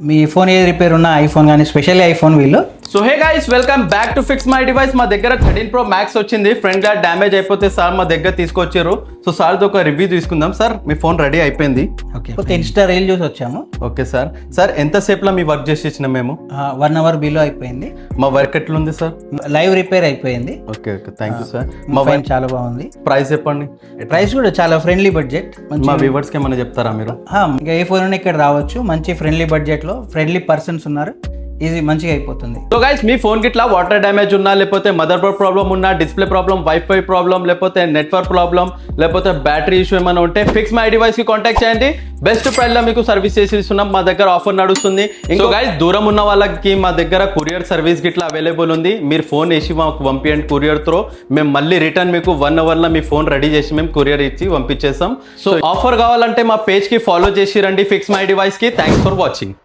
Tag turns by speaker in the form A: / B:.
A: మీ phone ఏది repair ఉన్నా iPhone కానీ స్పెషల్లీ ఐఫోన్ వీళ్ళు.
B: So hey guys, welcome back to fix my device. మా దగ్గర 13 Pro Max వచ్చింది. ఫ్రంట్ గ్లాస్ డ్యామేజ్ అయిపోతే సార్ మా దగ్గర తీసుకొచ్చారు. సో సార్తో ఒక రివ్యూ తీసుకుందాం. సార్ మీ ఫోన్ రెడీ అయిపోయింది.
A: ఓకే, ఇన్స్టా రీల్ చూసి వచ్చాము.
B: Okay sir. సార్ ఎంతసేపులో మీ వర్క్ చేసి ఇచ్చినాం మేము?
A: 1 hour బిలో అయిపోయింది.
B: మా వర్క్ ఎట్లుంది సార్?
A: లైవ్ రిపేర్ అయిపోయింది.
B: Okay okay, thank you sir.
A: మా ఫోన్ చాలా బాగుంది.
B: ప్రైస్ చెప్పండి.
A: ప్రైస్ కూడా చాలా ఫ్రెండ్లీ బడ్జెట్.
B: మా వ్యూవర్స్కి ఏమైనా చెప్తారా మీరు?
A: ఇంకా ఏ ఫోన్ ఇక్కడ రావచ్చు. మంచి ఫ్రెండ్లీ బడ్జెట్లో ఫ్రెండ్లీ పర్సన్స్ ఉన్నారు. ఈజీ మంచిగా అయిపోతుంది.
B: సో గైస్, మీ ఫోన్ కి ఇట్లా వాటర్ డ్యామేజ్ ఉన్నా, లేకపోతే మదర్ బోర్డ్ ప్రాబ్లం ఉన్నా, డిస్ప్లే ప్రాబ్లం, వైఫై ప్రాబ్లం, లేకపోతే నెట్వర్క్ ప్రాబ్లం, లేకపోతే బ్యాటరీ ఇష్యూ ఏమైనా ఉంటే ఫిక్స్ మై డివైస్ కి కాంటాక్ట్ చేయండి. బెస్ట్ ప్రైస్ లో మీకు సర్వీస్ చేసి ఇస్తున్నాం. మా దగ్గర ఆఫర్ నడుస్తుంది. సో గైస్, దూరం ఉన్న వాళ్ళకి మా దగ్గర కొరియర్ సర్వీస్ గిట్లా అవైలబుల్ ఉంది. మీరు ఫోన్ వేసి మాకు పంపించండి కొరియర్ త్రో. మేము మళ్ళీ రిటర్న్ మీకు 1 hour లో మీ ఫోన్ రెడీ చేసి మేము కొరియర్ ఇచ్చి పంపించేస్తాం. సో ఆఫర్ కావాలంటే మా పేజ్ కి ఫాలో చేసి రండి ఫిక్స్ మై డివైస్ కి. Thanks for watching.